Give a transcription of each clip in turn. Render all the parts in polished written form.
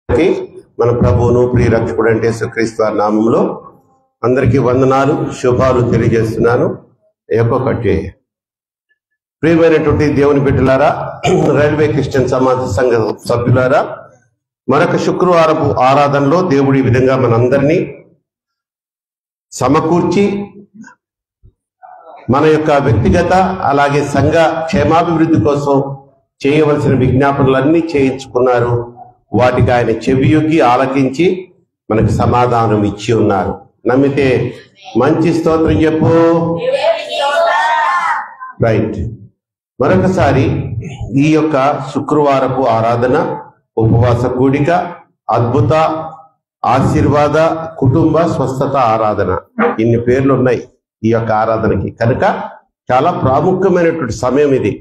మన ప్రభువును ప్రియ రక్షకుడు అంటే యేసుక్రీస్తు వారి నామములో అందరికీ వందనాలు శుభాలు తెలియజేస్తున్నాను. ఒక్కొక్కటి ప్రియమైనటువంటి దేవుని బిడ్డలారా, రైల్వే క్రిస్టియన్ సమాజ సంఘ సభ్యులారా, మరొక శుక్రవారపు ఆరాధనలో దేవుడు ఈ విధంగా మనందరినీ సమకూర్చి మన యొక్క వ్యక్తిగత అలాగే సంఘ క్షేమాభివృద్ధి కోసం చేయవలసిన విజ్ఞాపనలన్నీ చేయించుకున్నారు. వాటికి ఆయన చెవియొగ్గి ఆలకించి మనకు సమాధానం ఇచ్చి ఉన్నారు. నమ్మితే మంచి స్తోత్రం చెప్పు. రైట్. మరొకసారి ఈ యొక్క శుక్రవారపు ఆరాధన, ఉపవాస కూడిక, అద్భుత ఆశీర్వాద కుటుంబ స్వస్థత ఆరాధన, ఇన్ని పేర్లు ఉన్నాయి ఈ యొక్క ఆరాధనకి. కనుక చాలా ప్రాముఖ్యమైనటువంటి సమయం ఇది.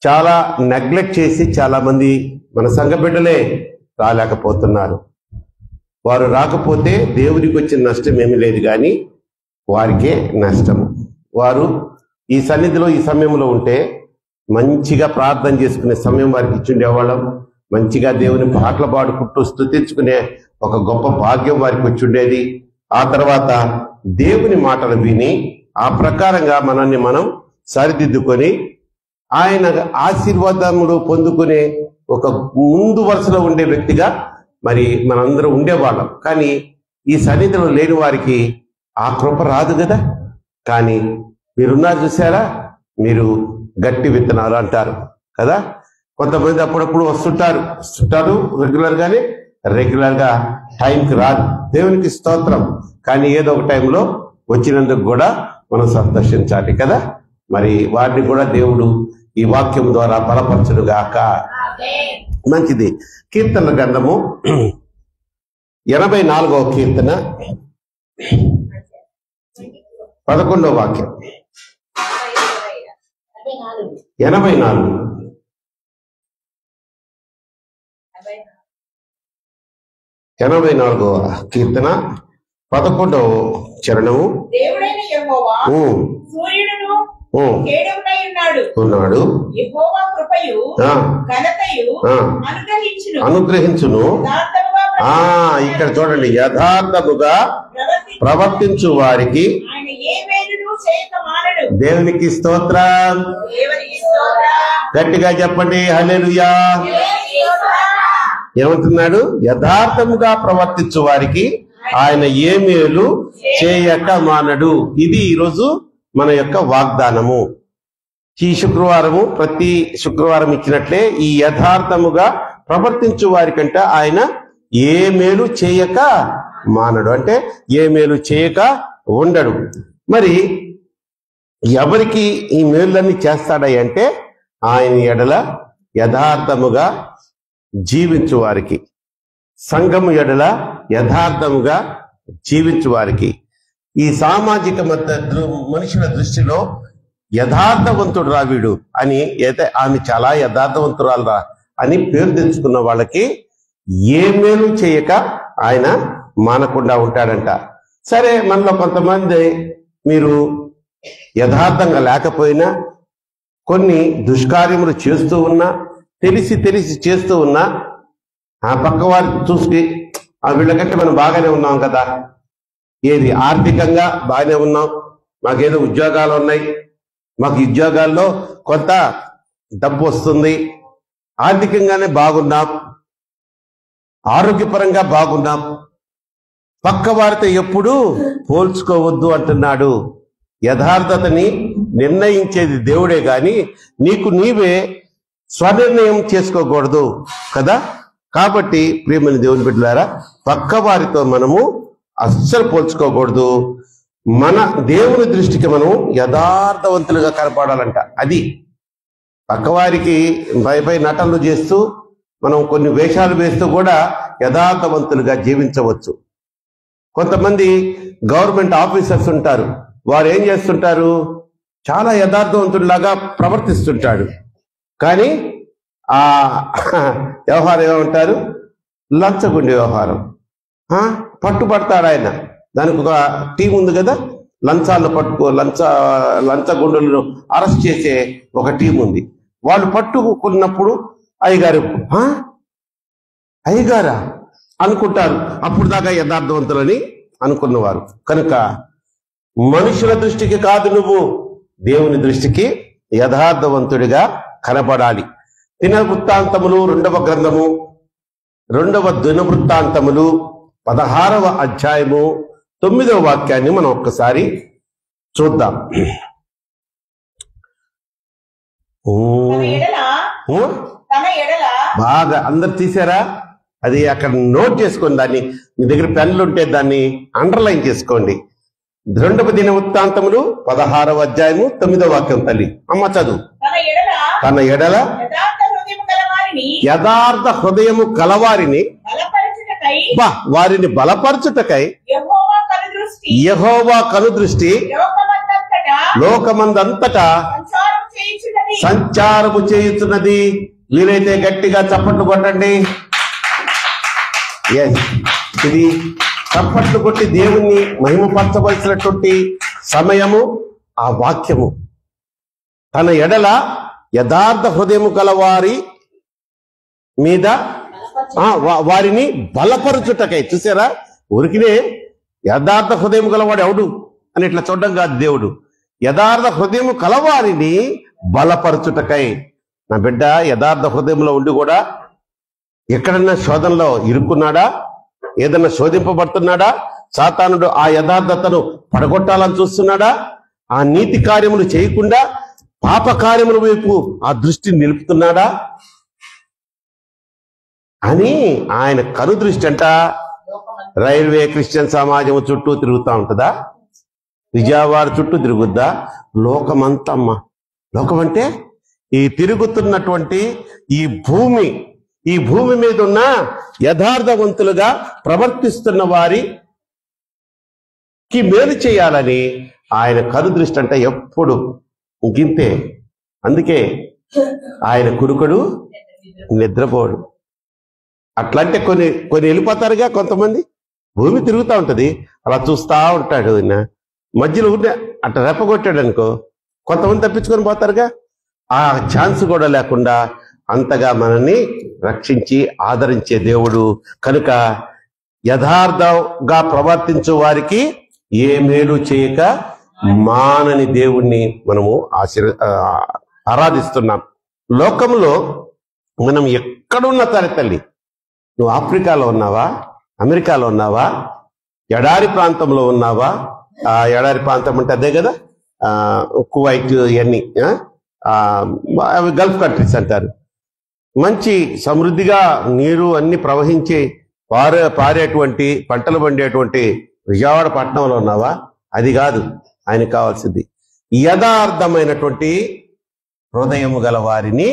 చాలా నెగ్లెక్ట్ చేసి చాలా మంది మన సంఘ బిడ్డలే రాలేకపోతున్నారు. వారు రాకపోతే దేవునికి వచ్చిన నష్టం ఏమీ లేదు, కానీ వారికే నష్టము. వారు ఈ సన్నిధిలో ఈ సమయంలో ఉంటే మంచిగా ప్రార్థన చేసుకునే సమయం వారికి ఇచ్చుండేవాళ్ళం. మంచిగా దేవుని పాటలు పాడుకుంటూ స్తుతించుకునే ఒక గొప్ప భాగ్యం వారికి వచ్చుండేది. ఆ తర్వాత దేవుని మాటలు విని ఆ ప్రకారంగా మనల్ని మనం సరిదిద్దుకొని ఆయన ఆశీర్వాదములు పొందుకునే ఒక ముందు వరుసలో ఉండే వ్యక్తిగా మరి మనందరం ఉండేవాళ్ళం. కానీ ఈ సన్నిధిలో లేని వారికి ఆ కృప రాదు కదా. కానీ మీరున్నారు చూసారా, మీరు గట్టి విత్తనాలు అంటారు కదా. కొంతమంది అప్పుడప్పుడు వస్తుంటారు రెగ్యులర్గా టైంకి రాదు. దేవునికి స్తోత్రం. కానీ ఏదో ఒక టైంలో వచ్చినందుకు కూడా మనం సంతోషించాలి కదా. మరి వారిని కూడా దేవుడు ఈ వాక్యం ద్వారా బలపరచునుగాక. మంచిది. కీర్తన గ్రంథము 84వ కీర్తన 11వ వాక్యం. 84వ కీర్తన 11వ చరణము. దేవుడైన యెహోవా సూర్యుడును కేడమునై ఉన్నాడు. యెహోవా కృపయు ఘనతయు అనుగ్రహించును. ఇక్కడ చూడండి, యథార్థముగా ప్రవర్తించు వారికి దేవునికి స్తోత్రం. గట్టిగా చెప్పండి హల్లెలూయా. ఏమంటున్నాడు? యథార్థముగా ప్రవర్తించు వారికి ఆయన ఏ మేలు చేయక మానడు. ఇది ఈరోజు మన యొక్క వాగ్దానము. ఈ శుక్రవారము ప్రతి శుక్రవారం ఇచ్చినట్లే ఈ యథార్థముగా ప్రవర్తించు వారికంట ఆయన ఏ మేలు చేయక మానడు, అంటే ఏ మేలు చేయక ఉండడు. మరి ఎవరికి ఈ మేలులన్నీ చేస్తాడై అంటే ఆయన ఎడల యథార్థముగా జీవించు వారికి, సంఘము ఎడల యథార్థముగా జీవించు వారికి. ఈ సామాజిక మనుషుల దృష్టిలో యథార్థవంతుడు రా వీడు అని, అయితే ఆమె చాలా యథార్థవంతురాలు రా అని పేరు తెచ్చుకున్న వాళ్ళకి ఏ మేలు చేయక ఆయన మానకుండా ఉంటాడంట. సరే, మనలో కొంతమంది మీరు యథార్థంగా లేకపోయినా, కొన్ని దుష్కార్యములు చేస్తూ ఉన్నా, తెలిసి చేస్తూ ఉన్నా, ఆ పక్క వారిని చూసి వీళ్ళకంటే మనం బాగానే ఉన్నాం కదా, ఏది ఆర్థికంగా బాగానే ఉన్నాం, మాకేదో ఉద్యోగాలు ఉన్నాయి, మాకు ఉద్యోగాల్లో కొంత డబ్బు వస్తుంది, ఆర్థికంగానే బాగున్నాం, ఆరోగ్యపరంగా బాగున్నాం, పక్క వారితో ఎప్పుడూ పోల్చుకోవద్దు అంటున్నాడు. యథార్థతని నిర్ణయించేది దేవుడే గాని నీకు నీవే స్వనిర్ణయం చేసుకోకూడదు కదా. కాబట్టి ప్రియమైన దేవుని బిడ్డలారా, పక్క వారితో మనము అస్సలు పోల్చుకోకూడదు. మన దేవుని దృష్టికి మనం యథార్థవంతులుగా కనపడాలంట. అది పక్కవారికి పై నటనలు చేస్తూ మనం కొన్ని వేషాలు వేస్తూ కూడా యథార్థవంతులుగా జీవించవచ్చు. కొంతమంది గవర్నమెంట్ ఆఫీసర్స్ ఉంటారు, వారు ఏం చేస్తుంటారు, చాలా యథార్థవంతుడిలాగా ప్రవర్తిస్తుంటాడు. కానీ ఆ వ్యవహారం ఏమంటారు, లంచగొండి వ్యవహారం. పట్టుబడతాడు ఆయన. దానికి ఒక టీం ఉంది కదా, లంచాలను లంచగొండులను అరెస్ట్ చేసే ఒక టీం ఉంది. వాళ్ళు పట్టుకున్నప్పుడు అయ్యగారు అయ్యగారా అనుకుంటారు. అప్పుడు దాకా యథార్థవంతులని అనుకున్నవారు. కనుక మనుషుల దృష్టికి కాదు, నువ్వు దేవుని దృష్టికి యథార్థవంతుడిగా కనపడాలి. దినవృత్తాంతములు 2వ గ్రంథము 2వ దినవృత్తాంతములు 16వ అధ్యాయము 9వ వాక్యాన్ని మనం ఒక్కసారి చూద్దాం. బాగా అందరు తీసారా? అది అక్కడ నోట్ చేసుకోండి. దాన్ని మీ దగ్గర పెన్నులు ఉంటే దాన్ని అండర్లైన్ చేసుకోండి. 2వ దినవృత్తాంతములు 16వ అధ్యాయము 9వ వాక్యం. తల్లి అమ్మ చదువు. తన ఎడల యథార్థ హృదయము కలవారిని వారిని బలపరచుటకై యెహోవా కనుదృష్టి లోకమందంతటా సంచారము చేయుచున్నది. వీలైతే గట్టిగా చప్పట్లు కొట్టండి. ఇది చప్పట్లు కొట్టి దేవుణ్ణి మహిమపరచవలసినటువంటి సమయము. ఆ వాక్యము తన ఎడల యథార్థ హృదయము గలవారి మీద వారిని బలపరచుటకై. చూసారా? ఊరికినే యథార్థ హృదయం గలవాడు ఎవడు అని ఇట్లా చూడడం కాదు. దేవుడు యథార్థ హృదయము కలవారిని బలపరచుటకై. నా బిడ్డ యథార్థ హృదయంలో ఉండి కూడా ఎక్కడన్నా శోధనలో ఇరుక్కున్నాడా? ఏదన్నా శోధింపబడుతున్నాడా? సాతానుడు ఆ యథార్థతను పడగొట్టాలని చూస్తున్నాడా? ఆ నీతి కార్యములు చేయకుండా పాప కార్యముల వైపు ఆ దృష్టిని నిలుపుతున్నాడా అని ఆయన కనుదృష్టి అంట రైల్వే క్రిస్టియన్ సమాజం చుట్టూ తిరుగుతూ ఉంటుందా? విజయవాడ చుట్టూ తిరుగుద్దా? లోకమంతా అమ్మ. లోకం అంటే ఈ తిరుగుతున్నటువంటి ఈ భూమి మీద ఉన్న యథార్థవంతులుగా ప్రవర్తిస్తున్న వారికి మేలు చేయాలని ఆయన కనుదృష్టి అంటే ఎప్పుడు గింతే. అందుకే ఆయన కురుకుడు నిద్రపోడు. అట్లంటే కొన్ని వెళ్ళిపోతారుగా. కొంతమంది భూమి తిరుగుతూ ఉంటది, అలా చూస్తూ ఉంటాడు. మధ్యలో ఉంటే అట్లా రెప్పగొట్టాడు అనుకో, కొంతమంది తప్పించుకొని పోతారుగా. ఆ ఛాన్స్ కూడా లేకుండా అంతగా మనల్ని రక్షించి ఆదరించే దేవుడు. కనుక యథార్థంగా ప్రవర్తించే వారికి ఏ మేలు చేయక మానని దేవుణ్ణి మనము ఆరాధిస్తున్నాం. లోకంలో మనం ఎక్కడున్నా సరే తల్లి, నువ్వు ఆఫ్రికాలో ఉన్నావా, అమెరికాలో ఉన్నావా, ఎడారి ప్రాంతంలో ఉన్నావా, ఆ ఎడారి ప్రాంతం అంటే అదే కదా, కువైట్ ఇవన్నీ అవి గల్ఫ్ కంట్రీస్ అంటారు. మంచి సమృద్ధిగా నీరు అన్ని ప్రవహించి పారేటువంటి పంటలు పండేటువంటి విజయవాడ పట్టణంలో ఉన్నావా? అది కాదు ఆయనకు కావాల్సింది. యథార్థమైనటువంటి హృదయము గల వారిని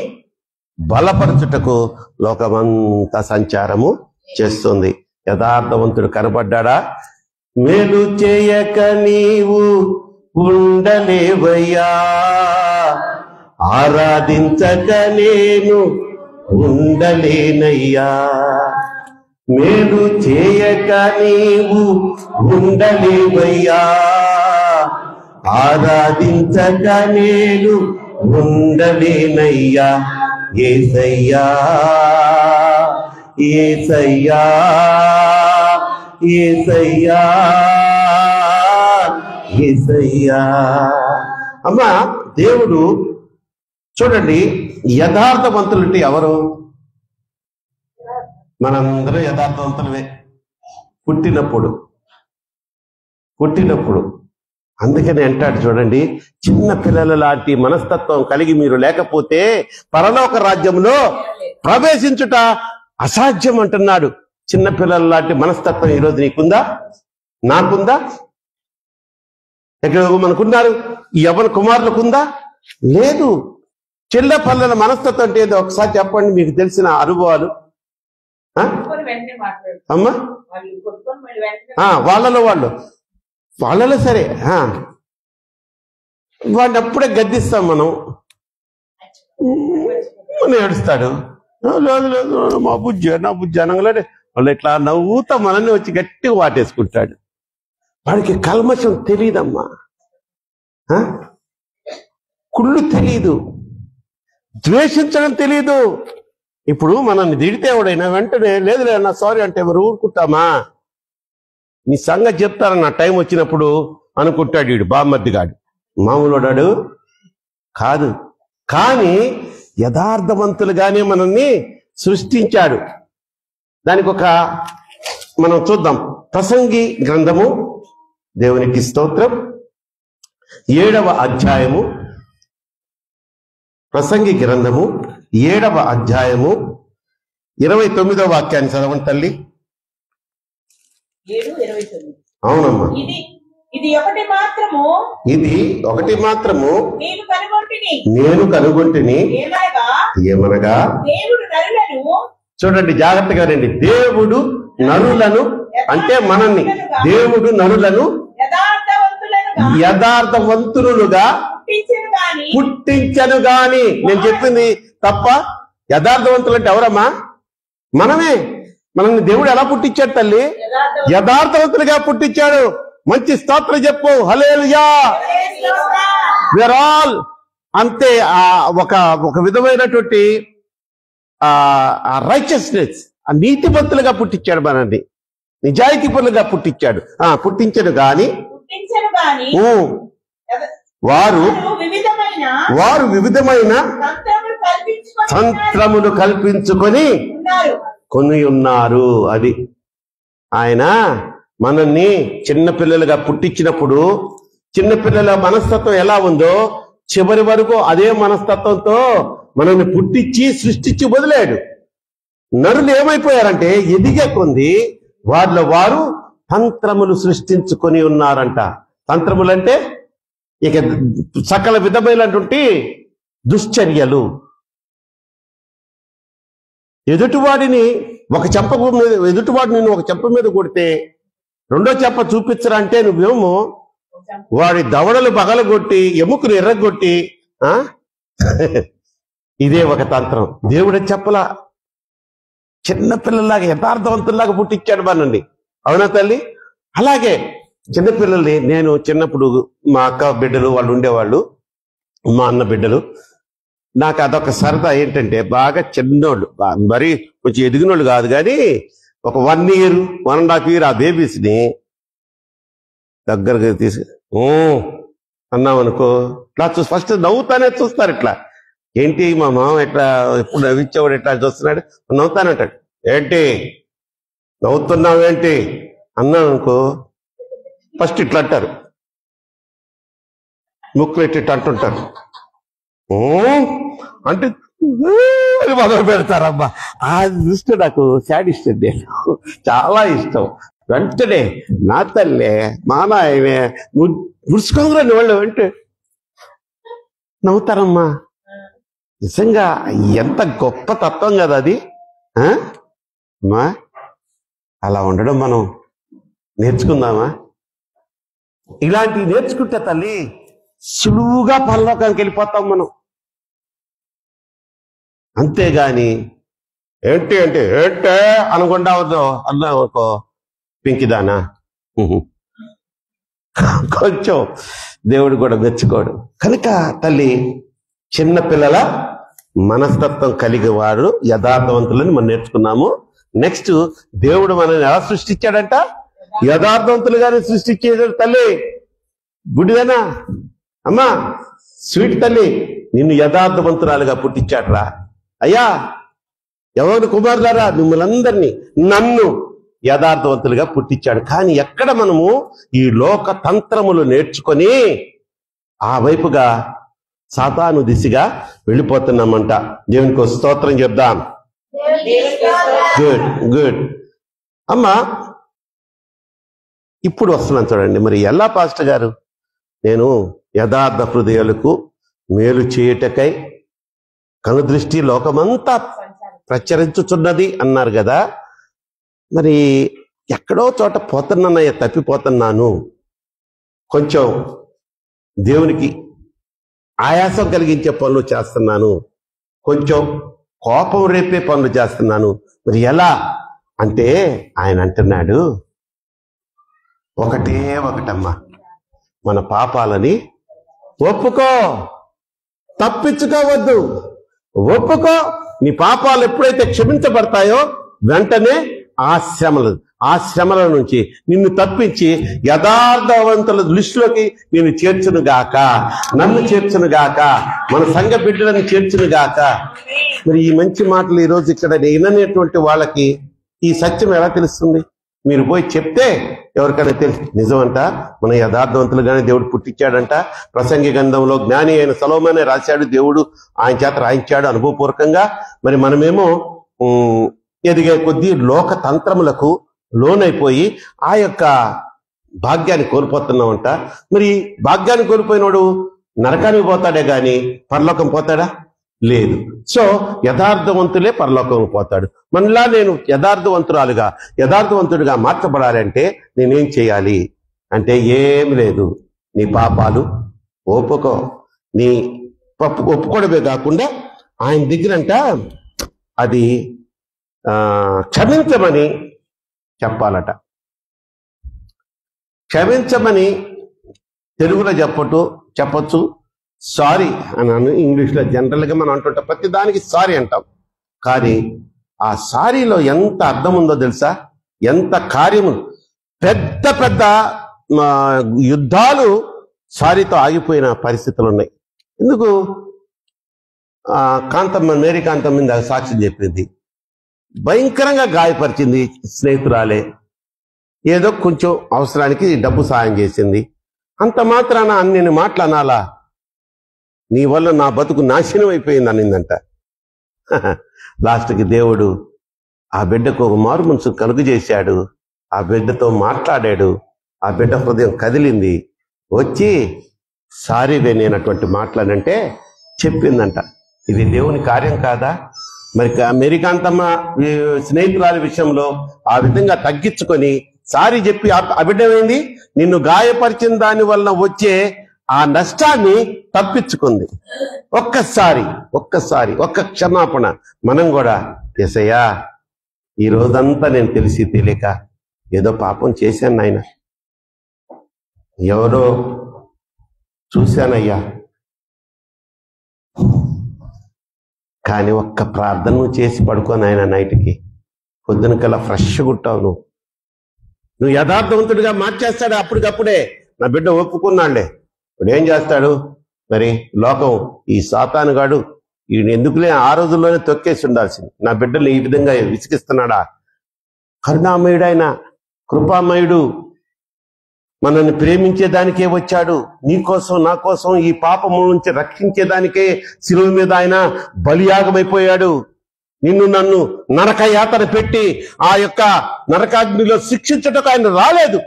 బలపరచుటకు లోకమంతా సంచారము చేస్తుంది. యథార్థవంతుడు కనబడ్డా? మేలు చేయక నీవు ఉండలేవయ్యా, ఆరాధించక నేను ఉండలేనయ్యా. మేలు చేయక నీవు ఉండలేవయ్యా, ఆరాధించక నేను ఉండలేనయ్యా. యేసయ్యా యేసయ్యా యేసయ్యా యేసయ్యా. అమ్మా దేవుడు చూడండి, యథార్థవంతులంటే ఎవరు? మనందరూ యథార్థవంతులమే పుట్టినప్పుడు. అందుకని అంటాడు చూడండి, చిన్న పిల్లల లాంటి మనస్తత్వం కలిగి మీరు లేకపోతే పరలోక రాజ్యంలో ప్రవేశించుట అసాధ్యం అంటున్నాడు. చిన్న పిల్లల లాంటి మనస్తత్వం ఈరోజు నీకుందా, నాకుందా? ఎక్కడ మనకున్నారు? యవ్వన కుమారులకుందా? లేదు. చిన్న పిల్లల మనస్తత్వం అంటే ఏదో ఒకసారి చెప్పండి, మీకు తెలిసిన అనుభవాలు. అమ్మా వాళ్ళలో సరే వాడిని అప్పుడే గద్దిస్తాం మనం ఏడుస్తాడు. లేదు లేదు మా బుజ్జి నా బుజ్జి అనగానే వాళ్ళు ఇట్లా నవ్వుతా మనల్ని వచ్చి గట్టిగా వాటేసుకుంటాడు. వాడికి కల్మషం తెలియదమ్మా, కుళ్ళు తెలియదు, ద్వేషించడం తెలియదు, ఇప్పుడు మనల్ని తిడితే ఎవడైనా వెంటనే లేదులే అన్న సారీ అంటే ఎవరు ఊరుకుంటామా? నీ సంగతి చెప్తారన్న టైం వచ్చినప్పుడు అనుకుంటాడు వీడు బామ్మద్దిగాడు, మామూలుడాడు కాదు. కానీ యథార్థవంతులుగానే మనల్ని సృష్టించాడు. దానికి ఒక మనం చూద్దాం. ప్రసంగి గ్రంథము, దేవునికి స్తోత్రం, 7వ అధ్యాయము. ప్రసంగి గ్రంథము 7వ అధ్యాయము 29వ వాక్యాన్ని చదవండి తల్లి. 7:29. అవునమ్మా. ఇది ఒకటి మాత్రము నేను కనుగొంటిని ఏమనగా దేవుడు నరులను, చూడండి జాగ్రత్తగా రండి, దేవుడు నరులను అంటే మనల్ని, దేవుడు నరులను యథార్థవంతులుగా పుట్టించను గాని. నేను చెప్పింది తప్ప? యథార్థవంతులు అంటే ఎవరమ్మా? మనమే. మనల్ని దేవుడు ఎలా పుట్టించాడు తల్లి? యథార్థవంతులుగా పుట్టించాడు. మంచి స్తోత్రం చెప్పు, హల్లెలూయా. వీఆర్ ఆల్ అంతే. ఒక విధమైనటువంటి రైచియస్నెస్, నీతిమంతులుగా పుట్టించాడు మనల్ని, నిజాయితీ పనులుగా పుట్టించాడు. పుట్టించడు గాని వారు వివిధమైన తంత్రములు కల్పించుకొని కొని ఉన్నారు. అది ఆయన మనల్ని చిన్నపిల్లలుగా పుట్టించినప్పుడు చిన్నపిల్లల మనస్తత్వం ఎలా ఉందో చివరి వరకు అదే మనస్తత్వంతో మనల్ని పుట్టించి సృష్టించి వదిలాడు. నరులు ఏమైపోయారంటే ఎదిగే కొంది వాళ్ళ వారు తంత్రములు సృష్టించుకొని ఉన్నారంట. తంత్రములు అంటే ఇక సకల విధమైనటువంటి దుశ్చర్యలు. ఎదుటివాడిని ఒక చెంప మీద, ఎదుటివాడిని ఒక చెంప మీద కొడితే రెండో చెంప చూపించరా అంటే నువ్వేమో వాడి దవడలు పగలగొట్టి ఎముకలు ఎర్రగొట్టి ఇదే ఒక తంత్రం. దేవుడు చెప్పలా, చిన్నపిల్లలాగా యథార్థవంతుల్లాగా పుట్టించాడు మనల్ని. అవునా తల్లి? అలాగే చిన్నపిల్లల్ని నేను చిన్నప్పుడు మా అక్క బిడ్డలు వాళ్ళు ఉండేవాళ్ళు, మా అన్న బిడ్డలు. నాకు అదొక సరదా ఏంటంటే, బాగా చిన్నోళ్ళు, మరీ కొంచెం ఎదిగినోళ్ళు కాదు కానీ ఒక 1 year 1.5 year ఆ బేబీస్ని దగ్గరగా తీసి అన్నామనుకో, ఇట్లా ఫస్ట్ నవ్వుతానే చూస్తారు. ఇట్లా ఏంటి మా మామ ఎట్లా ఎప్పుడు నవ్వించేవాడు ఎట్లా చూస్తున్నాడు, నవ్వుతానంటాడు. ఏంటి నవ్వుతున్నావేంటి అన్నాను అనుకో, ఫస్ట్ ఇట్లా అంటారు, ముక్కులు ఎట్టి అంటుంటారు. అంటే మొదలు పెడతారమ్మా. ఆ దృష్టి నాకు శాడిస్ట్ అండి, చాలా ఇష్టం. వెంటనే నా తల్లే మా నాయనే ముడుచుకోగలని వాళ్ళు వెంటే నవ్వుతారమ్మా. నిజంగా ఎంత గొప్ప తత్వం కదా అది. అమ్మా అలా ఉండడం మనం నేర్చుకుందామా? ఇలాంటివి నేర్చుకుంటే తల్లి సులువుగా పరలోకానికి వెళ్ళిపోతాం మనం. అంతేగాని ఏంటి అంటే ఏంటే అనుకుండా అన్నా ఒక పింకిదానా కొంచెం దేవుడు కూడా మెచ్చుకోడు. కనుక తల్లి చిన్నపిల్లల మనస్తత్వం కలిగి వారు యథార్థవంతులని మనం నేర్చుకున్నాము. నెక్స్ట్ దేవుడు మనల్ని ఎలా సృష్టించాడంట? యథార్థవంతులుగానే సృష్టించేదాడు. తల్లి గుడిదనా అమ్మా, స్వీట్ తల్లి, నిన్ను యథార్థవంతురాలుగా పుట్టించాడురా అయ్యా. ఎవరు కుమారులారా, మిమ్మల్ని అందరినీ, నన్ను యథార్థవంతులుగా పుట్టించాడు. కానీ ఎక్కడ మనము ఈ లోక తంత్రములు నేర్చుకొని ఆ వైపుగా సాతాను దిశగా వెళ్ళిపోతున్నామంట. దేవునికి స్తోత్రం చెప్దాం. గుడ్ గుడ్ అమ్మా. ఇప్పుడు వస్తున్నాను చూడండి. మరి ఎలా పాస్టర్ గారు, నేను యథార్థ హృదయాలకు మేలు చేయుటకై కనుదృష్టి లోకమంతా ప్రచురించుచున్నది అన్నారు కదా. మరి ఎక్కడో చోట పోతున్నానయ్యా, తప్పిపోతున్నాను, కొంచెం దేవునికి ఆయాసం కలిగించే పనులు చేస్తున్నాను, కొంచెం కోపం రేపే పనులు చేస్తున్నాను, మరి ఎలా అంటే ఆయన అంటున్నాడు, ఒకటే ఒకటమ్మా, మన పాపాలని ఒప్పుకో, తప్పించుకోవద్దు, ఒప్పుకో, నీ పాపాలు ఎప్పుడైతే క్షమించబడతాయో వెంటనే ఆ శ్రమల నుంచి నిన్ను తప్పించి యథార్థవంతుల దృష్టిలోకి నేను చేర్చును గాక, నన్ను చేర్చును గాక, మన సంఘ బిడ్డలను చేర్చును గాక. మరి ఈ మంచి మాటలు ఈరోజు ఇక్కడ విననేటువంటి వాళ్ళకి ఈ సత్యం ఎలా తెలుస్తుంది? మీరు పోయి చెప్తే ఎవరికైనా తెలుసు. నిజమంట, మన యథార్థవంతులుగానే దేవుడు పుట్టించాడంట. ప్రసంగి గ్రంథంలో జ్ఞాని అయిన సొలొమోనే రాశాడు, దేవుడు ఆయన చేత రాయించాడు అనుభవపూర్వకంగా. మరి మనమేమో ఎదిగే కొద్దీ లోక తంత్రములకు లోనైపోయి ఆ యొక్క భాగ్యాన్ని కోల్పోతున్నామంట. మరి భాగ్యాన్ని కోల్పోయినోడు నరకానికి పోతాడే గాని పరలోకం పోతాడా? లేదు. సో యథార్థవంతులే పరలోకం పోతాడు. మనలా నేను యథార్థవంతుడిగా మార్చబడాలంటే నేనేం చేయాలి అంటే ఏం లేదు. నీ పాపాలు నీ ఒప్పుకోవడమే కాకుండా ఆయన దగ్గరంట అది క్షమించమని చెప్పాలట. క్షమించమని తెలుగులో చెప్పొచ్చు, సారీ అన్నాను. ఇంగ్లీష్లో జనరల్గా మనం అంటుంటాం, ప్రతి దానికి సారీ అంటాం. కానీ ఆ సారీలో ఎంత అర్థం ఉందో తెలుసా? ఎంత కార్యము, పెద్ద పెద్ద యుద్ధాలు సారీతో ఆగిపోయిన పరిస్థితులు ఉన్నాయి. ఎందుకు? మేరీ కాంతమ్మ మీద సాక్ష్యం చెప్పింది, భయంకరంగా గాయపరిచింది స్నేహితురాలే, ఏదో కొంచెం అవసరానికి డబ్బు సాయం చేసింది, అంత మాత్రాన అన్ని మాటలు అనాలా? నీ వల్ల నా బతుకు నాశనం అయిపోయింది అనిందంట. లాస్ట్కి దేవుడు ఆ బిడ్డకు ఒక మారు మనసు కలుగు చేశాడు, ఆ బిడ్డతో మాట్లాడాడు, ఆ బిడ్డ హృదయం కదిలింది, వచ్చి సారీ నేనటువంటి మాట్లాడంటే చెప్పిందంట. ఇది దేవుని కార్యం కాదా? మరి మేరీ కాంతమ్మ స్నేహితురాలి విషయంలో ఆ విధంగా తగ్గించుకొని సారీ చెప్పి ఆ బిడ్డ ఏంది, నిన్ను గాయపరిచిన దాని వలన వచ్చే ఆ నష్టాన్ని తప్పించుకుంది. ఒక్క క్షమాపణ. మనం కూడా యేసయ్యా, ఈ రోజంతా నేను తెలిసి తెలియక ఏదో పాపం చేశాను నాయన, ఎవరో చూశానయ్యా, కానీ ఒక్క ప్రార్థన చేసి పడుకో నాయన, నైట్కి పొద్దున కల్లా ఫ్రెష్గా ఉంటావు. నువ్వు యథార్థవంతుడిగా మార్చేస్తాడు అప్పటికప్పుడే. నా బిడ్డ ఒప్పుకున్నాళ్లే, ఇప్పుడు ఏం చేస్తాడు మరి? లోకం ఈ సాతానుగాడు ఈయన ఎందుకులే ఆ రోజుల్లోనే తొక్కేసి ఉండాల్సింది. నా బిడ్డలు ఈ విధంగా విసిగిస్తున్నాడా? కరుణామయుడైన కృపామయుడు మనల్ని ప్రేమించేదానికే వచ్చాడు. నీకోసం నా కోసం ఈ పాపము నుంచి రక్షించేదానికే శిలువ మీద ఆయన బలియాగమైపోయాడు. నిన్ను నన్ను నరక యాతన పెట్టి ఆ యొక్క నరకాగ్నిలో శిక్షించటకు ఆయన రాలేదు.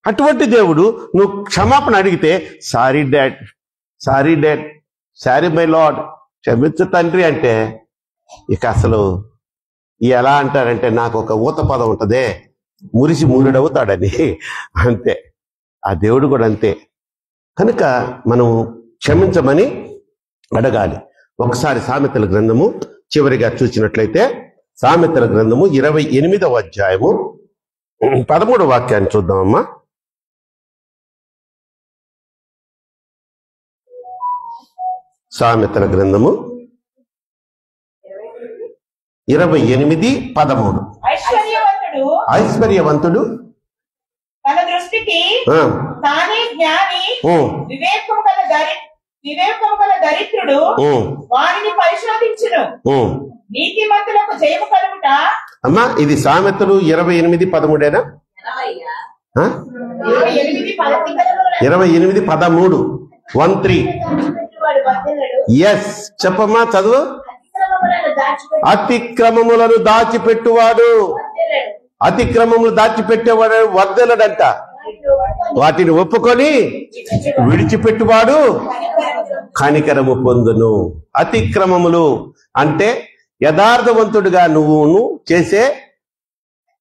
అటువంటి దేవుడు నువ్వు క్షమాపణ అడిగితే sorry dad, sorry my lord, క్షమించు తండ్రి అంటే ఇక అసలు ఎలా అంటారంటే, నాకు ఒక ఊత పదం ఉంటుందే, మురిసి మూరుడవుతాడని. అంతే, ఆ దేవుడు కూడా అంతే. కనుక మనం క్షమించమని అడగాలి. ఒకసారి సామెతల గ్రంథము చివరిగా చూసినట్లయితే, సామెతల గ్రంథము 28వ అధ్యాయము 13వ వాక్యాన్ని చూద్దామమ్మా. సామెతల గ్రంథము 28:13. ఐశ్వర్యవంతుడు తన దృష్టికి తానే జ్ఞాని, వివేకము గల దరిద్రుడు వారిని పరిశోధించును, నీతిమంతులకు జయము కలుగుట. అమ్మా, ఇది సామెతలు 28:13. 28:13 13. ఎస్, చెప్పమ్మా, చదువు. అతిక్రమములను దాచిపెట్టువాడు, అతిక్రమములు దాచిపెట్టేవాడు వర్ధలడంట. వాటిని ఒప్పుకొని విడిచిపెట్టువాడు కనికరము పొందును. అతిక్రమములు అంటే యథార్థవంతుడిగా నువ్వు చేసే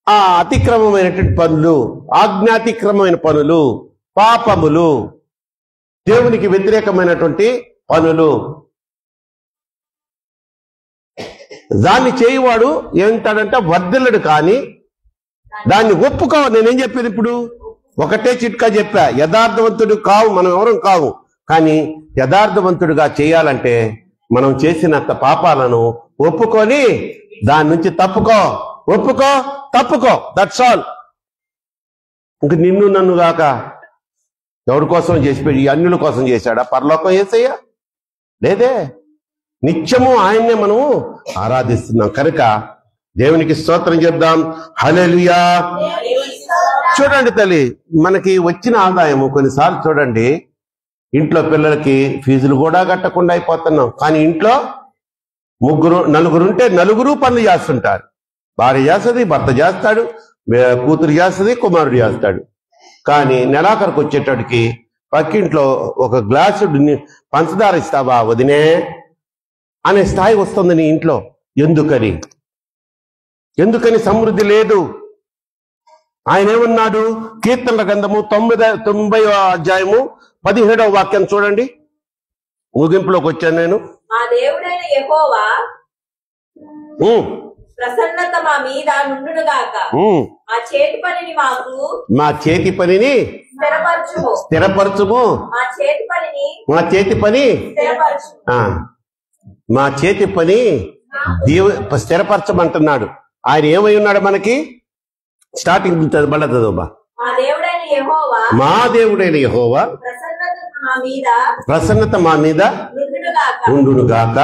ఆ అతిక్రమమైనటువంటి పనులు, ఆజ్ఞాతిక్రమమైన పనులు, పాపములు, దేవునికి వ్యతిరేకమైనటువంటి పనులు, దాన్ని చేయవాడు ఏమంటాడంటే వర్ధిల్లడు. కానీ దాన్ని ఒప్పుకో. నేనేం చెప్పేది ఇప్పుడు ఒకటే చిట్కా చెప్పా, యథార్థవంతుడు కావు, మనం ఎవరం కావు. కానీ యథార్థవంతుడిగా చేయాలంటే మనం చేసినంత పాపాలను ఒప్పుకొని దాని నుంచి తప్పుకో, ఒప్పుకో, తప్పుకో. That's all. ఇంక నిన్ను నన్ను గాక ఎవరి కోసం చేసి, ఈ అన్యుల కోసం చేశాడా? పరలోకం యేసయ్య లేదే. నిత్యము ఆయన్నే మనము ఆరాధిస్తున్నాం. కనుక దేవునికి స్తోత్రం చెప్దాం. హల్లెలూయా. చూడండి తల్లి, మనకి వచ్చిన ఆదాయము కొన్నిసార్లు చూడండి, ఇంట్లో పిల్లలకి ఫీజులు కూడా కట్టకుండా అయిపోతున్నాం. కానీ ఇంట్లో నలుగురు ఉంటే నలుగురు పనులు చేస్తుంటారు. భార్య చేస్తుంది, భర్త చేస్తాడు, కూతురు చేస్తుంది, కుమారుడు చేస్తాడు. కానీ నెలాఖరికి వచ్చేటడికి పక్కింట్లో ఒక గ్లాసు పంచదార ఇస్తావా వదినే అనే స్థాయి వస్తుంది నీ ఇంట్లో. ఎందుకని సమృద్ధి లేదు. ఆయన ఏమన్నాడు? కీర్తనల గ్రంథము 90వ అధ్యాయము 17వ వాక్యం చూడండి. ముగింపులోకి వచ్చాను నేను. మా దేవుడైన యెహోవా ప్రసన్నత మా మీద నుండునుగాక. మా చేతి పనిని స్థిరపరచుము. మా చేతి పని స్థిరపరచమంటున్నాడు. ఆయన ఏమై ఉన్నాడు మనకి? స్టార్టింగ్ బలదోబా. మా దేవుడైన యెహోవా ప్రసన్నత మా మీద ఉండునుగాక.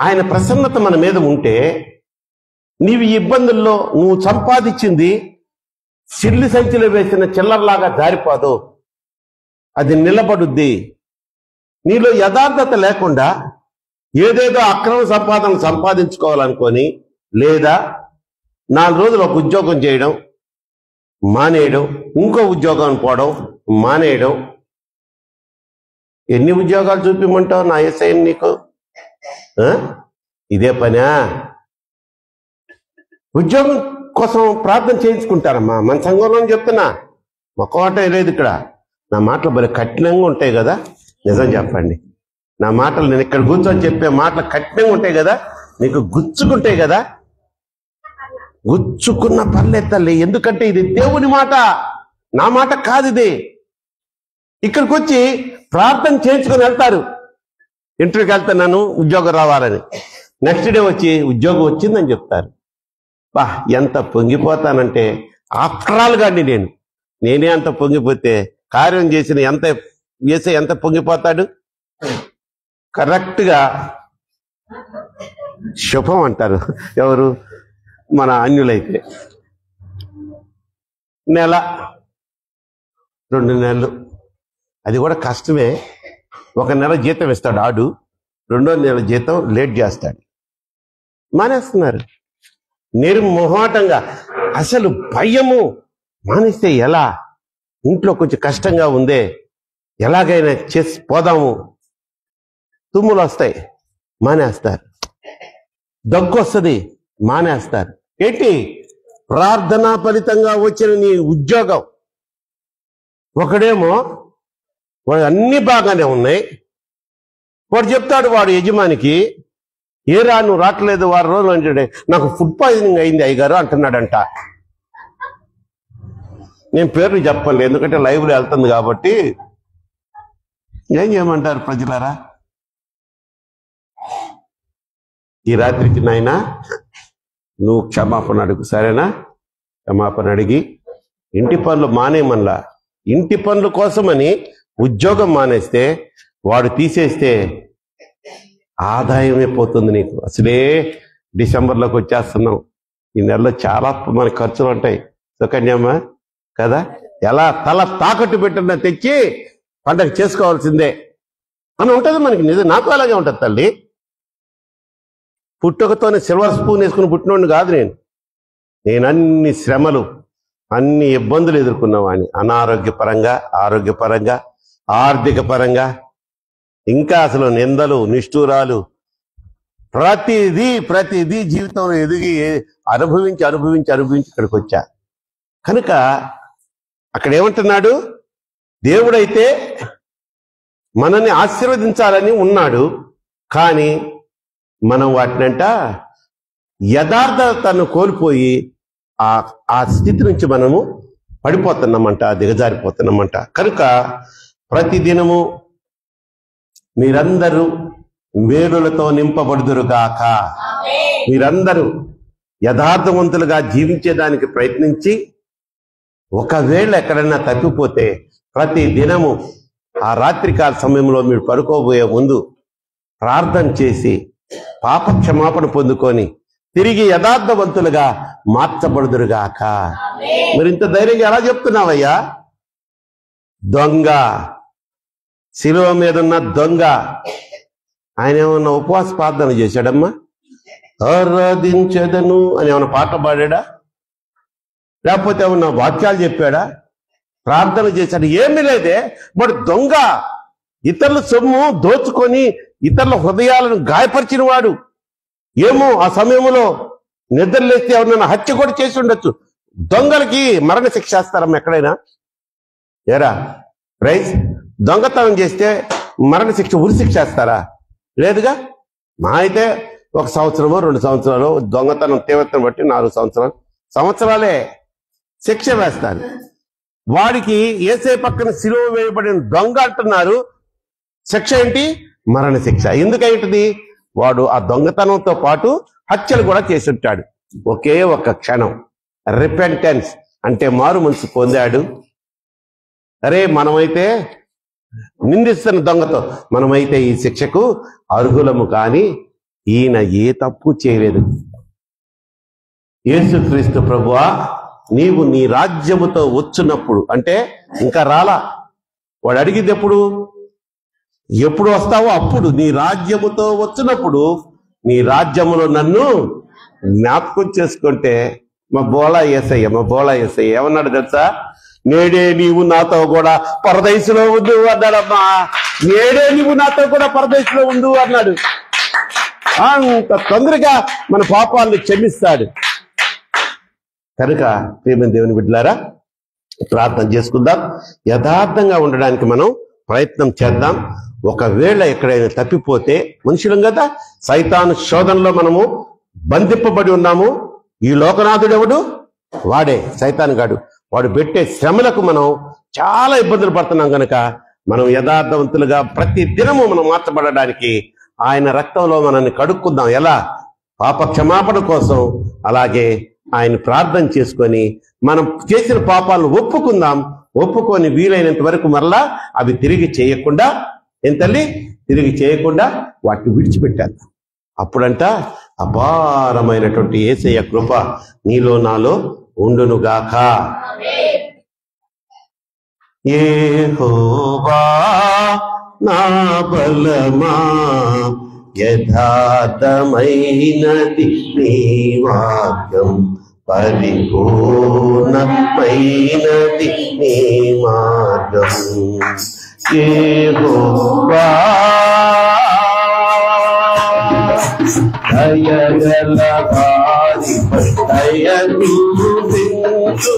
ఆయన ప్రసన్నత మన మీద ఉంటే నీవు ఇబ్బందుల్లో నువ్వు సంపాదించింది సిల్లి సంచిలో వేసిన చిల్లర్లాగా జారిపోదు. అది నిలబడుద్ది. నీలో యథార్థత లేకుండా ఏదేదో అక్రమ సంపాదన సంపాదించుకోవాలనుకొని, లేదా 4 రోజులు ఒక ఉద్యోగం చేయడం మానేయడం, ఇంకో ఉద్యోగం పోవడం మానేయడం. ఎన్ని ఉద్యోగాలు చూపిమంటావు నా ఎస్ఐ నీకు? ఇదే పనా? ఉద్యోగం కోసం ప్రార్థన చేయించుకుంటారమ్మా. మన సంఘంలో చెప్తున్నా, మొక్కవాట లేదు ఇక్కడ. నా మాటలు మరి కఠినంగా ఉంటాయి కదా? నిజం చెప్పండి. నా మాటలు నేను ఇక్కడ కూర్చొని చెప్పే మాటలు కఠినంగా ఉంటాయి కదా? నీకు గుచ్చుకుంటాయి కదా? గుచ్చుకున్న పర్లేదు తల్లి. ఎందుకంటే ఇది దేవుని మాట, నా మాట కాదు ఇది. ఇక్కడికి వచ్చి ప్రార్థన చేయించుకొని వెళ్తారు. ఇంటర్వ్యూకి వెళ్తున్నాను ఉద్యోగం రావాలని, నెక్స్ట్ డే వచ్చి ఉద్యోగం వచ్చిందని చెప్తారు. బా ఎంత పొంగిపోతానంటే, ఆఫ్టరాల్ గాని నేనే అంత పొంగిపోతే కార్యం చేసిన ఎంత పొంగిపోతాడు? కరెక్ట్గా శుభం అంటారు ఎవరు? మన అన్యులైతే 1 నెల 2 నెలలు, అది కూడా కష్టమే. 1 నెల జీతం ఇస్తాడు ఆడు, 2వ నెల జీతం లేట్ చేస్తాడు. మానేస్తున్నారు నిర్మోహాటంగా. అసలు భయము. మానేస్తే ఎలా? ఇంట్లో కొంచెం కష్టంగా ఉందే, ఎలాగైనా చేసి పోదాము. తుమ్ములు వస్తాయి, మానేస్తారు. దగ్గు వస్తుంది, మానేస్తారు. ఏంటి? ప్రార్థనా ఫలితంగా వచ్చిన నీ ఉద్యోగం. ఒకడేమో వాడు అన్ని బాగానే ఉన్నాయి, వాడు చెప్తాడు వాడు యజమానికి, ఏరా నువ్వు రావట్లేదు 6 రోజులు అంటే, నాకు ఫుడ్ పాయిజనింగ్ అయింది అయ్యగారు అంటున్నాడంట. నేను పేర్లు చెప్పాలి, ఎందుకంటే లైవ్లో వెళ్తుంది కాబట్టి. ఏం చేయమంటారు ప్రజలారా? ఈ రాత్రికి నాయనా నువ్వు క్షమాపణ అడుగు, సరేనా? క్షమాపణ అడిగి ఇంటి పనులు మానేమల్లా. ఇంటి పనుల కోసమని ఉద్యోగం మానేస్తే, వాడు తీసేస్తే ఆదాయమే పోతుంది నీకు. అసలే డిసెంబర్లోకి వచ్చేస్తున్నాం. ఈ నెలలో చాలా మన ఖర్చులు ఉంటాయి. సుకన్యమ్మ కదా, ఎలా తల తాకట్టు పెట్టినా తెచ్చి పండగ చేసుకోవాల్సిందే అని ఉంటుంది మనకి. నిజం, నాకు అలాగే ఉంటుంది తల్లి. పుట్టుకతోనే సిల్వర్ స్పూన్ వేసుకుని పుట్టినోడిని కాదు నేను అన్ని శ్రమలు, అన్ని ఇబ్బందులు ఎదుర్కొన్నవాడిని. అనారోగ్యపరంగా, ఆరోగ్యపరంగా, ఆర్థిక పరంగా, ఇంకా అసలు నిందలు, నిష్ఠూరాలు, ప్రతిదీ జీవితంలో ఎదిగి అనుభవించి ఇక్కడికి వచ్చా. కనుక అక్కడ ఏమంటున్నాడు? దేవుడైతే మనల్ని ఆశీర్వదించాలని ఉన్నాడు, కానీ మనం వాటినంట యథార్థతను కోల్పోయి ఆ స్థితి నుంచి మనము పడిపోతున్నామంట, దిగజారిపోతున్నామంట. కనుక ప్రతిదినము మీరందరూ మేలులతో నింపబడుదురుగాక. మీరందరూ యథార్థవంతులుగా జీవించేదానికి ప్రయత్నించి, ఒకవేళ ఎక్కడైనా తప్పిపోతే ప్రతి దినము ఆ రాత్రికాల సమయంలో మీరు పడుకోబోయే ముందు ప్రార్థన చేసి పాప క్షమాపణ పొందుకొని తిరిగి యథార్థవంతులుగా మార్చబడుదురుగాక. మరి ఇంత ధైర్యంగా ఎలా చెప్తున్నావయ్యా? దొంగ, శిలువ మీద ఉన్న దొంగ, ఆయన ఏమన్నా ఉపవాస ప్రార్థన చేశాడమ్మా? ఆరాధించదను అని ఏమన్నా పాట పాడా? లేకపోతే ఏమన్నా వాక్యాలు చెప్పాడా? ప్రార్థన చేశాడు? ఏమీ లేదే. మరి దొంగ, ఇతరుల సొమ్ము దోచుకొని ఇతరుల హృదయాలను గాయపరిచిన వాడు. ఏమో ఆ సమయంలో నిద్రలేస్తే ఎవరినైనా హత్య కూడా చేసి ఉండొచ్చు. దొంగలకి మరణ శిక్ష వేస్తారమ్మా ఎక్కడైనా? ఏరా రైస్, దొంగతనం చేస్తే మరణ శిక్ష, ఉరి శిక్ష వేస్తారా? లేదుగా. మా అయితే 1 సంవత్సరమో 2 సంవత్సరాలు, దొంగతనం తీవ్రతను బట్టి 4 సంవత్సరాలే శిక్ష వేస్తారు. వాడికి ఏసే పక్కన శిలువ వేయబడిన దొంగ అంటున్నారు. శిక్ష ఏంటి? మరణ శిక్ష. ఎందుకైంటిది? వాడు ఆ దొంగతనంతో పాటు హత్యలు కూడా చేసి ఉంటాడు. ఒకే ఒక క్షణం రిపెంటెన్స్ అంటే మారు మనసు పొందాడు. అరే, మనమైతే నిందిస్తున్న దొంగతో మనమైతే ఈ శిక్షకు అర్హులము, కానీ ఈయన ఏ తప్పు చేయలేదు. యేసుక్రీస్తు ప్రభువా, నీవు నీ రాజ్యముతో వచ్చినప్పుడు, అంటే ఇంకా రాలా, వాడు అడిగింది ఎప్పుడు వస్తావో అప్పుడు, నీ రాజ్యముతో వచ్చినప్పుడు నీ రాజ్యములో నన్ను జ్ఞాపకం చేసుకుంటే, మా బోళా యేసయ్య ఏమన్నాడు తెలుసా? నేడే నీవు నాతో కూడా పరదేశంలో ఉండు అన్నాడమ్మా. నేడే నీవు నాతో కూడా పరదేశంలో ఉండు అన్నాడు. అంత తొందరగా మన పాపాలను క్షమిస్తాడు. కనుక ప్రియమైన దేవుని బిడ్డలారా, ప్రార్థన చేసుకుందాం. యథార్థంగా ఉండడానికి మనం ప్రయత్నం చేద్దాం. ఒకవేళ ఎక్కడైనా తప్పిపోతే, మనుషులం కదా, సైతాను శోధనలో మనము బంధింపబడి ఉన్నాము. ఈ లోకనాథుడు ఎవడు? వాడే, సైతాను గాడు. వాడు పెట్టే శ్రమలకు మనం చాలా ఇబ్బందులు పడుతున్నాం. కనుక మనం యథార్థవంతులుగా ప్రతి దినము మనం మార్చబడడానికి ఆయన రక్తంలో మనల్ని కడుక్కుందాం. ఎలా? పాప క్షమాపణ కోసం. అలాగే ఆయన ప్రార్థన చేసుకొని మనం చేసిన పాపాలను ఒప్పుకొని వీలైనంత వరకు మరలా అవి తిరిగి చేయకుండా, తిరిగి చేయకుండా వాటిని విడిచిపెట్టేద్దాం. అప్పుడంట అపారమైనటువంటి యేసయ్య కృప నీలో నాలో ఉండునుగాక. యెహోవా నా బలమా, యథార్థమైనది నీ వాక్యం, పరిపూర్ణమైనది నీ మార్గం. యెహోవా దయగల వారిపై దయ చూపించు,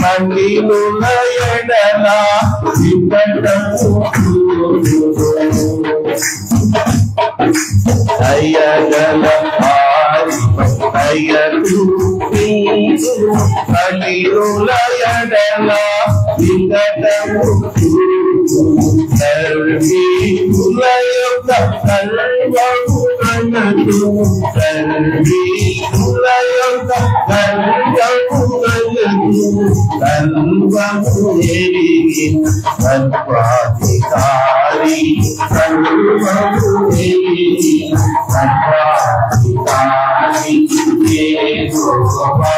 కఠినుల ఎడల వికటము దయగల వారిపై దయ చూపించు, కఠినుల ఎడల వికటము సర్వీకుల యొక్క కల్వము అన్నదు, సర్వీకుల యొక్క కల్వము అన్నదు, కల్వము ఎరిగి సర్వాధికారి, కల్వము ఎరిగి సర్వాధికారి యెహోవా.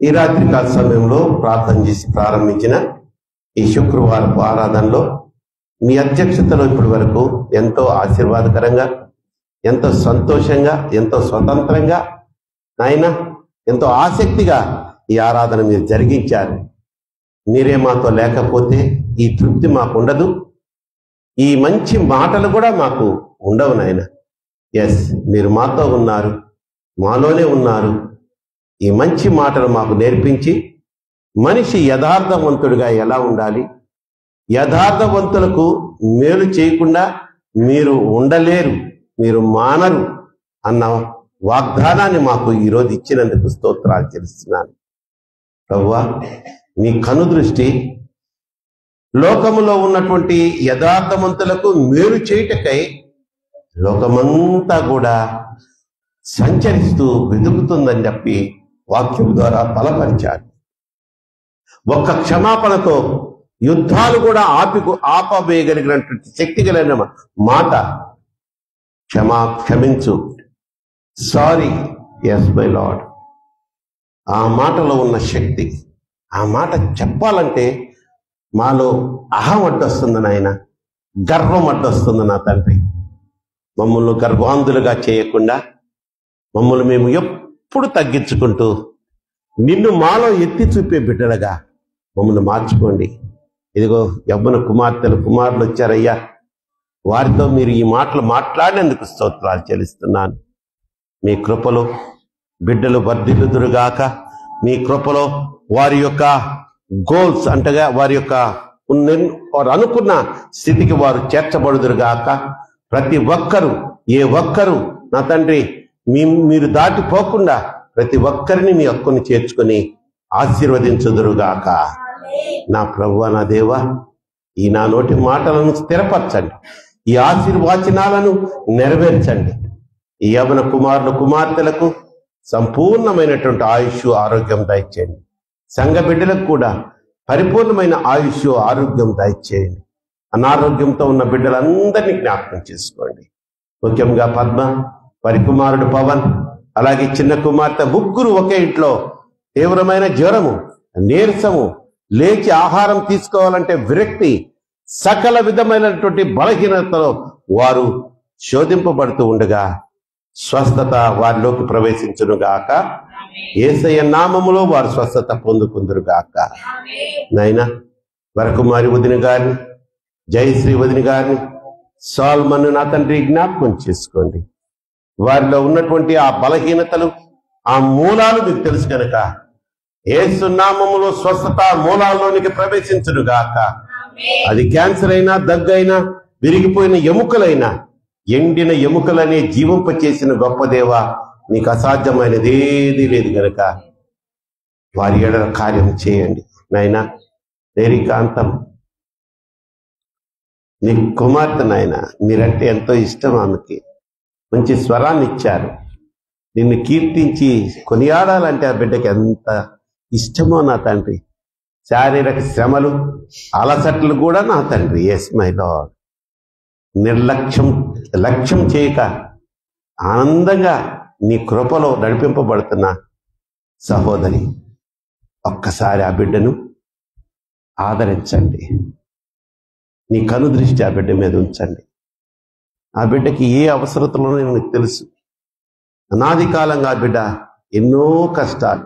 ఈ రాత్రి కాల సమయంలో ప్రార్థన చేసి ప్రారంభించిన ఈ శుక్రవారపు ఆరాధనలో మీ అధ్యక్షతలో ఇప్పటి వరకు ఎంతో ఆశీర్వాదకరంగా, ఎంతో సంతోషంగా, ఎంతో స్వతంత్రంగా, నాయన ఎంతో ఆసక్తిగా ఈ ఆరాధన మీరు జరిగించారు. మీరే మాతో లేకపోతే ఈ తృప్తి మాకు ఉండదు, ఈ మంచి మాటలు కూడా మాకు ఉండవు నాయన. ఎస్, మీరు మాతో ఉన్నారు, మాలోనే ఉన్నారు. ఈ మంచి మాటలు మాకు నేర్పించి మనిషి యథార్థవంతుడిగా ఎలా ఉండాలి, యథార్థవంతులకు మేలు చేయకుండా మీరు ఉండలేరు, మీరు మానరు అన్న వాగ్దానాన్ని మాకు ఈరోజు ఇచ్చినందుకు స్తోత్రాలు చెల్లిస్తున్నాను. ప్రభువా, నీ కనుదృష్టి లోకములో ఉన్నటువంటి యథార్థవంతులకు మేలు చేయుటకై లోకమంతా కూడా సంచరిస్తూ వెతుకుతుందని చెప్పి వాక్యం ద్వారా బలపరిచారు. ఒక్క క్షమాపణతో యుద్ధాలు కూడా ఆపవేయగలిగినటువంటి శక్తి కలిగిన మాట క్షమించు, సారీ, ఎస్ మై లార్డ్. ఆ మాటలో ఉన్న శక్తి, ఆ మాట చెప్పాలంటే మాలో అహం అడ్డొస్తుంది నాయన, గర్వం అడ్డొస్తుంది నా తండ్రి. మమ్మల్ని గర్వాంధులుగా చేయకుండా మమ్మల్ని మేము ఎప్పుడు తగ్గించుకుంటూ నిన్ను మాలో ఎత్తి చూపే బిడ్డలుగా మమ్మల్ని మార్చుకోండి. ఇదిగో యవ్వన కుమారులు వచ్చారయ్యా, వారితో మీరు ఈ మాటలు మాట్లాడినందుకు స్తోత్రాలు చెల్లిస్తున్నాను. మీ కృపలో బిడ్డలు వర్ధిల్లుదురుగాక, మీ కృపలో వారి యొక్క గోల్స్ అంటగా వారి యొక్క వారు అనుకున్న స్థితికి వారు చేర్చబడుదురుగాక. ప్రతి ఒక్కరూ, ఏ ఒక్కరూ నా తండ్రి మీరు దాటిపోకుండా ప్రతి ఒక్కరిని మీ హక్కుని చేర్చుకొని ఆశీర్వదించుదురుగాక. నా ప్రభువా, నా దేవా, ఈ నా నోటి మాటలను స్థిరపరచండి, ఈ ఆశీర్వచనాలను నెరవేర్చండి. ఈ యవ్వన కుమార్తెలకు సంపూర్ణమైనటువంటి ఆయుష్, ఆరోగ్యం దయచేయండి. సంఘ బిడ్డలకు కూడా పరిపూర్ణమైన ఆయుష్, ఆరోగ్యం దయచేయండి. అనారోగ్యంతో ఉన్న బిడ్డలందరినీ జ్ఞాపకం చేసుకోండి. ముఖ్యంగా పద్మ, వారి కుమారుడు పవన్, అలాగే చిన్న కుమార్తె, ముగ్గురు ఒకే ఇంట్లో తీవ్రమైన జ్వరము, నీరసము, లేచి ఆహారం తీసుకోవాలంటే విరక్తి, సకల విధమైనటువంటి బలహీనతలో వారు శోధింపబడుతూ ఉండగా స్వస్థత వారిలోకి ప్రవేశించునుగాక. యేసయ్య నామములో వారు స్వస్థత పొందుకుందురుగాక. నాయనా, వరకుమారి వదిన గారిని, జయశ్రీ వదిన గారిని, సాల్మన్ నా తండ్రి జ్ఞాపకం చేసుకోండి. వారిలో ఉన్నటువంటి ఆ బలహీనతలు, ఆ మూలాలు మీకు తెలుసు కనుక యేసు నామములో స్వస్థత మూలాల్లోనికి ప్రవేశించునుగాక. అది క్యాన్సర్ అయినా, దగ్గైనా, విరిగిపోయిన ఎముకలైనా, ఎండిన ఎముకలనే జీవింపచేసిన గొప్ప దేవా, నీకు అసాధ్యమైనది ఏదీ లేదు కనుక వారి ఎడల కార్యం చేయండి. నాయనా, రేరికాంతం నీ కుమార్తె నాయన, మీరంటే ఎంతో ఇష్టం, ఆమెకి మంచి స్వరాన్ని ఇచ్చారు. నిన్ను కీర్తించి కొనియాడాలంటే ఆ బిడ్డకి ఎంత ఇష్టమో నా తండ్రి. శారీరక శ్రమలు, అలసట్లు కూడా నా తండ్రి, ఎస్ మై లార్డ్, లక్ష్యం చేయక ఆనందంగా నీ కృపలో నడిపింపబడుతున్న సహోదరి, ఒక్కసారి ఆ బిడ్డను ఆదరించండి. నీ కనుదృష్టి ఆ బిడ్డ మీద ఉంచండి. ఆ బిడ్డకి ఏ అవసరతలో నీకు తెలుసు. అనాది కాలంగా ఆ బిడ్డ ఎన్నో కష్టాలు,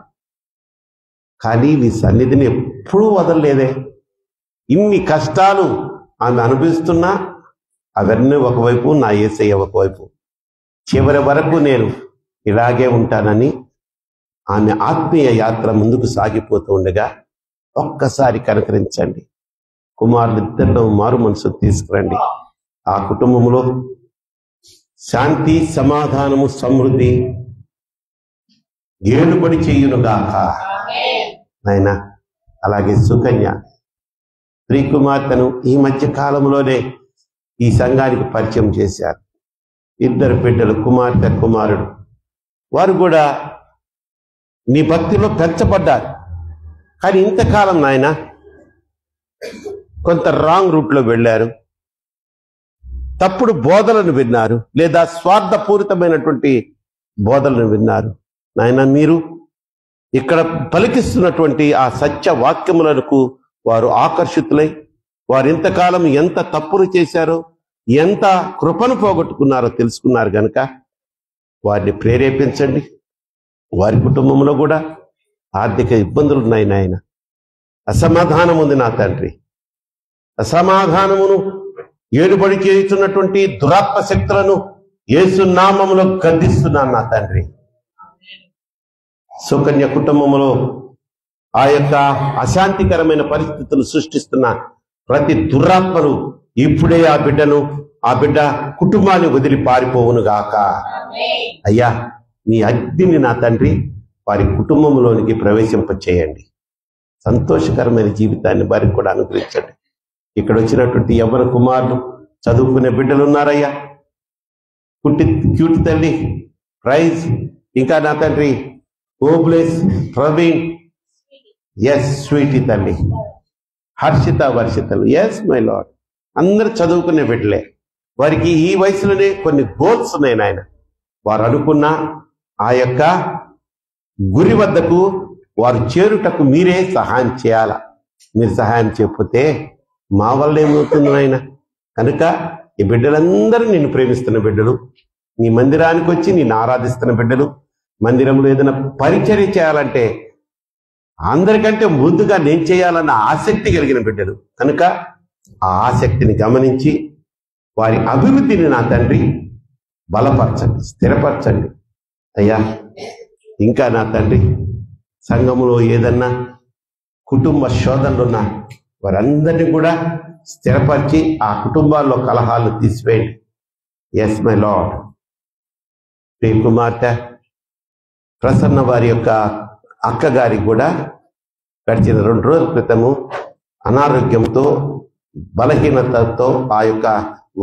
కానీ నీ సన్నిధిని ఎప్పుడూ వదలలేదే. ఇన్ని కష్టాలు ఆమె అనుభవిస్తున్నా అవన్నీ ఒకవైపు, నా యేసయ్య ఒకవైపు, చివరి వరకు నేను ఇలాగే ఉంటానని ఆమె ఆత్మీయ యాత్ర ముందుకు సాగిపోతూ ఉండగా ఒక్కసారి కనుకరించండి. కుమారులిద్దరిలో మారు మనసు తీసుకురండి. ఆ కుటుంబంలో శాంతి, సమాధానము, సమృద్ధి ఏలుబడి చెయ్యునుగాక నాయనా. అలాగే సుకన్య ప్రియకుమార్తెను ఈ మధ్య కాలంలోనే ఈ సంఘానికి పరిచయం చేశారు. ఇద్దరు బిడ్డలు, కుమార్తె, కుమారుడు. వారు కూడా నీ భక్తిలో పెంచబడ్డారు. కానీ ఇంతకాలం నాయన కొంత రాంగ్ రూట్లో వెళ్ళారు, తప్పుడు బోధలను విన్నారు, లేదా స్వార్థపూరితమైనటువంటి బోధలను విన్నారు. నాయన, మీరు ఇక్కడ పలికిస్తున్నటువంటి ఆ సత్య వాక్యములకు వారు ఆకర్షితులై, వారు ఇంతకాలం ఎంత తప్పులు చేశారో, ఎంత కృపను పోగొట్టుకున్నారో తెలుసుకున్నారు గనక వారిని ప్రేరేపించండి. వారి కుటుంబంలో కూడా ఆర్థిక ఇబ్బందులు ఉన్నాయి నాయన, అసమాధానం ఉంది నా తండ్రి. అసమాధానమును ఏడుబడి చేస్తున్నటువంటి దురాత్మ శక్తులను యేసు నామములో గద్దిస్తున్నాను నా తండ్రి. సుకన్య కుటుంబంలో ఆ యొక్క అశాంతికరమైన పరిస్థితులు సృష్టిస్తున్న ప్రతి దురాత్మను ఇప్పుడే ఆ బిడ్డ కుటుంబాన్ని వదిలి పారిపోవును గాక. అయ్యా, నీ అగ్నిని నా తండ్రి వారి కుటుంబంలోనికి ప్రవేశింపచేయండి. సంతోషకరమైన జీవితాన్ని వారికి కూడా అనుగ్రహించండి. ఇక్కడ వచ్చినటువంటి యవ్వన కుమారులు, చదువుకునే బిడ్డలు ఉన్నారయ్యా. క్యూటి తల్లి ప్రైజ్, ఇంకా నా తండ్రి ఓబ్లెస్, ప్రవీణ్, ఎస్ స్వీటీ తల్లి, హర్షిత, వర్షితలు, ఎస్ మై లార్డ్, అందరు చదువుకునే బిడ్డలే. వారికి ఈ వయసులోనే కొన్ని గోల్స్ ఉన్నాయి నాయన. వారు అనుకున్న ఆ యొక్క గురి వద్దకు వారు చేరుటకు మీరే సహాయం చేయాలా. మీరు సహాయం చేయకపోతే మా వల్ల ఏమవుతుంది నాయన. కనుక ఈ బిడ్డలందరూ నిన్ను ప్రేమిస్తున్న బిడ్డలు, నీ మందిరానికి వచ్చి నిన్ను ఆరాధిస్తున్న బిడ్డలు, మందిరంలో ఏదైనా పరిచర్య చేయాలంటే అందరికంటే ముందుగా నేను చేయాలన్న ఆసక్తి కలిగిన బిడ్డలు. కనుక ఆ ఆసక్తిని గమనించి వారి అభివృద్ధిని నా తండ్రి బలపరచండి, స్థిరపరచండి అయ్యా. ఇంకా నా తండ్రి సంఘములో ఏదన్నా కుటుంబ శోధనలున్నా వారందరినీ కూడా స్థిరపరిచి ఆ కుటుంబాల్లో కలహాలు తీసివేయండి. Yes my lord. ప్రియ కుమార్తె ప్రసన్న వారి యొక్క అక్కగారికి కూడా గడిచిన 2 రోజుల క్రితము అనారోగ్యంతో, బలహీనతతో, ఆ యొక్క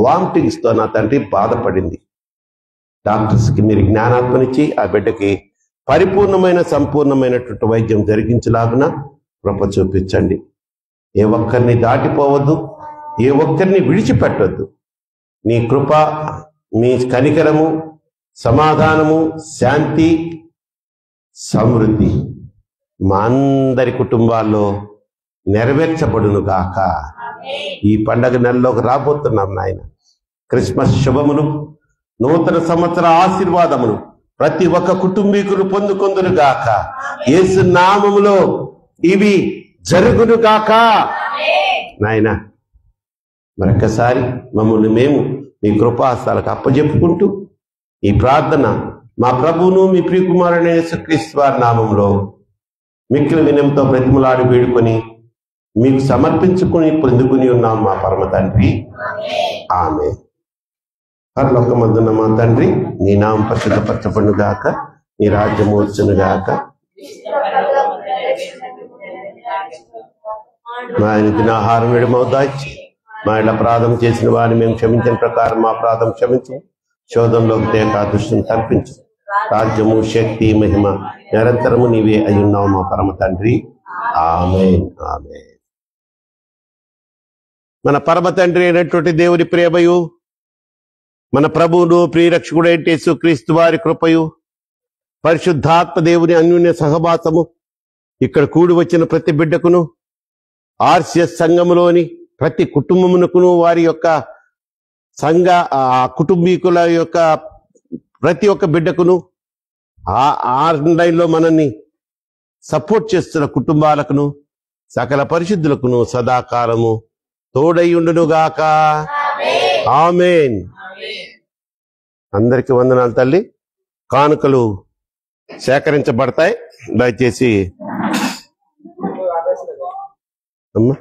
వామిటింగ్స్తో నా తండ్రి బాధపడింది. డాక్టర్స్కి మీరు జ్ఞానాత్మనిచ్చి ఆ బిడ్డకి పరిపూర్ణమైన సంపూర్ణమైనటువంటి వైద్యం జరిగించలాగున కృప చూపించండి. ఏ ఒక్కరిని దాటిపోవద్దు, ఏ ఒక్కరిని విడిచిపెట్టొద్దు. నీ కృప, మీ కనికరము, సమాధానము, శాంతి, సమృద్ధి మా అందరి కుటుంబాల్లో నెరవేర్చబడును గాక. ఈ పండగ నెలలోకి రాబోతున్నాం నాయన. క్రిస్మస్ శుభములు, నూతన సంవత్సర ఆశీర్వాదములు ప్రతి ఒక్క కుటుంబీకులు పొందుకొందురు గాక. యేసు నామములో ఇవి జరుగును గాక. నాయన మరొకసారి మమ్మల్ని మేము మీ కృపాస్తాలకు అప్పజెప్పుకుంటూ ఈ ప్రార్థన మా ప్రభువును మీ ప్రియకుమారుడైన యేసుక్రీస్తు వారి నామంలో మిక్కిలి వినయంతో బ్రతిమలాడి వేడుకొని మీకు సమర్పించుకుని పొందుకుని ఉన్నాం మా పరమ తండ్రి. ఆమేన్. పరలోకమందున్న మా తండ్రి, నీ నామం పరిశుద్ధపరచబడును గాక, నీ రాజ్యము వచ్చును గాక. మా ఆయన ఆహారం విడమవుదాచి మా ఇళ్ళ అపరాధం చేసిన వారిని మేము క్షమించిన ప్రకారం మా అపరాధం క్షమించు. శోధంలోకి తేక దృష్టిని తప్పించు. రాజ్యము, శక్తి, మహిమ నిరంతరము నీవే అయ్యున్నావు మా పరమ తండ్రి. ఆమేన్. ఆమేన్. మన పరమ తండ్రి అయినటువంటి దేవుని ప్రేమయు, మన ప్రభువును ప్రియరక్షకుడైన యేసుక్రీస్తు వారి కృపయు, పరిశుద్ధాత్మ దేవుని అన్యోన్య సహవాసము ఇక్కడ కూడి వచ్చిన ప్రతి బిడ్డకును, ఆర్సిఎస్ సంఘములోని ప్రతి కుటుంబమునకును, వారి యొక్క సంఘ కుటుంబీకుల యొక్క ప్రతి ఒక్క బిడ్డకును, ఆన్లైన్లో మనల్ని సపోర్ట్ చేస్తున్న కుటుంబాలకును, సకల పరిశుద్ధులకును సదాకాలము తోడైయుండునుగాక. ఆమేన్. అందరికి వందనాలు తల్లి. కానుకలు సేకరించబడతాయి. దయచేసి అమ్మా